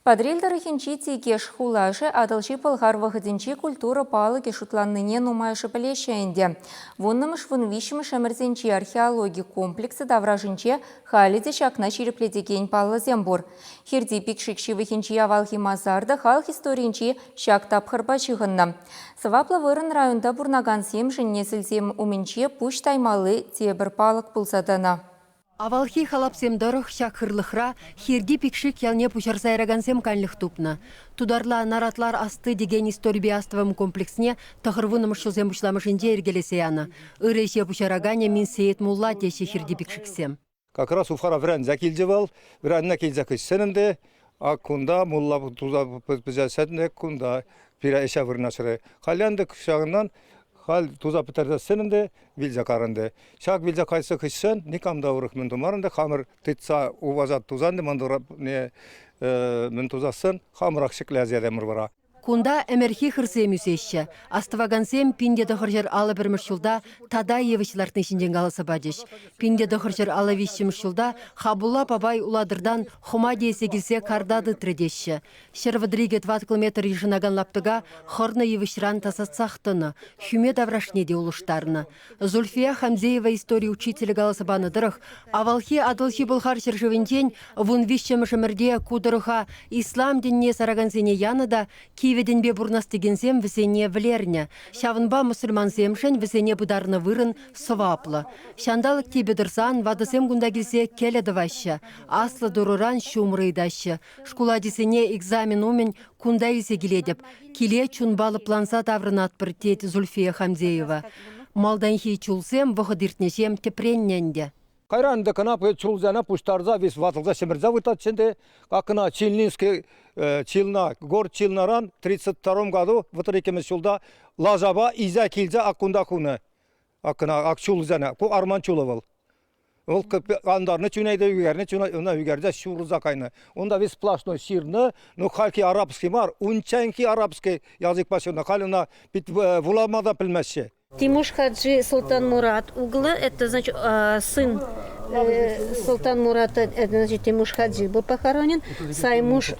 Подрельдары хинчи тикеш хулаши адалчи пылгар вахыдинчи культура палы кешутланныне нумайшы пелешенде. Вуннымыш вунвишимыш эмерзенчи археологи комплексы давражинче халиде шакна черепледеген палы зембур. Хирди пикшикши вахинчи авалхи мазарда хал историнчи шак тапхырба чыгынна. Сывапла вырын районда бурнаган сем жиннесілзем уменче пуш таймалы тебір палық пулсадана. Авалхи халапсемдорых шакхырлыхра хирги пикшик ялне пучарсайрагансем канлых тупна. Тударла наратлар асты деген историbiastывым комплексне тахырвыным шузем бушламышынде эргелесеяна. Ыреше пучарагане мин Сейет Мулла теше хирги пикшиксем. Как раз уфара вран закилдевал, вранна килзакыш сененде, а кунда Мулла туза пызасетне кунда пира эша вырнашыры. Халянды кышагынан хал туза пытарда сененде вилза каранды. Шак вилза кайсы кышсын, никамда урых мен тумарынды, хамыр тытса увазат тузанды, мандура не мен тузасын, хамыр акшыклы азиядемір бара. Кунда эмерхи хырсем үсешші. Астывагансем пинде дохыржыр алы бірміш жылда тада евішлартын ішінден қалысы бадыш. Пинде дохыржыр алы вишшіміш жылда Хабулла Пабай уладырдан хума дейсе келсе кардады тредешші. Шервадриге 20 километр ешінаган лаптыга хорны евішран тасатсақтыны, хүме даврашнеде улыштарны. Зульфия Хамзеева история учителі қалысы баныдырық, авалхи адылхи бұлхар шыржывентен вун вишшіміш өмірде кудырыха ислам дінне сарагансене яныда Киведенбе бурнастыгенсем весене влерня. Шавынба мусульмансемшен весене бударны вырын сываплы. Шандалык тебе дырсан вадысем гунда келсе келеді ваща. Аслы дұрыран шумрыйдашы. Шкуладисене экзамен умен кунда есе келедіп. Келе чунбалы планса таврын атпыр тет Зульфия Хамзеева. Малданхи чулсем вғыдыртнешем тепренненде. Кайранды кына чулзана пуштарза вис ватылза семерза вытатченде, какына Чилнинский Чилна, город Чилнаран 32 году в Тарикеме Чулда Лажаба изя килза акунда куны. Акына акчулзана, ку Арман Чуловал. Ол андарны чунайда югерне чуна югерде шуруза кайны. Онда вис сплошной ширны, ну халки арабский мар, унчанки арабский язык пашына, халына бит вуламада пилмешше. Тимуш Хаджи Султан Мурат углы, это значит сын Султан Мурата, это значит Тимуш Хаджи был похоронен, Саймуш,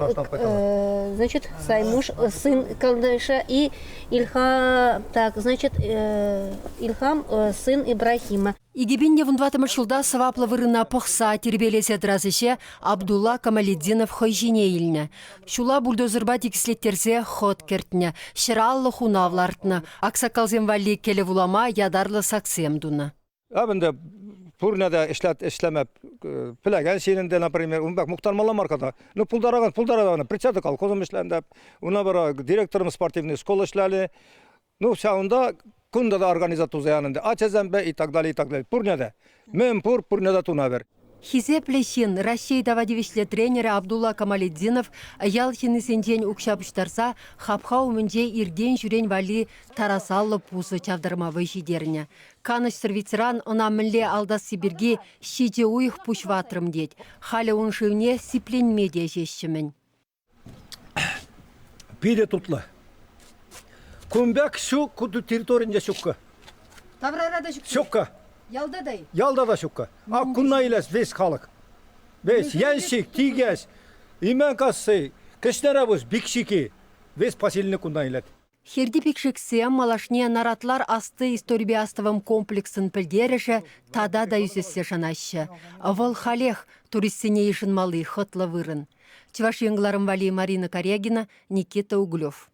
значит Саймуш сын Калдыша и Ильхам, так значит Ильхам сын Ибрахима. Игибинне вунватымыр шулда саваплы вырына пықса тербелесе дразыше Абдулла Камалиддинов хойжине илні. Шула бульдозырба текслеттерсе ход кертіне, шыраллы хунавлартны, аксакалзем валли келе вулама ядарлы саксем дуны. Абында пурнада işlemep plagan şeyinde, например, бак muhtarmalla markada. Ну puldaragан, председатель колхозом işlemde. Una bara direktörüm sportivni школа işleli. Ну şaunda kunda da organizatör yanında. Açezembe и так далее, и так далее. Purnada. Men purnada tunaver. Хизеплешин Россия давадивишле тренеры Абдулла Камалиддинов ялхины сентень укшапыштарса хапха умынже ирден жүрен вали тарасаллы пусы чавдырмавы жидеріне. Каныштыр ветеран она мінле алдас Сибирге шиде уйх пушватрым дед. Халі уншывне сиплен медиа жешчімін. Пиде тутлы. Кумбяк шу куду территоринде шукка. Таврарада Шукка. Ялдадай. Ялдада шукка. А кунна илес весь халык. Весь яншик, тигес, имен кассы, кешнерабыз, бикшики. Весь поселение кунна илет. Херди пикшиксем малашне наратлар асты историbiastывым комплексын пілдеріші тада да юзесе жанашы. Вол халех туристсене ешін малы хытлы вырын. Чуваш еңгларым вали Марина Корягина, Никита Углев.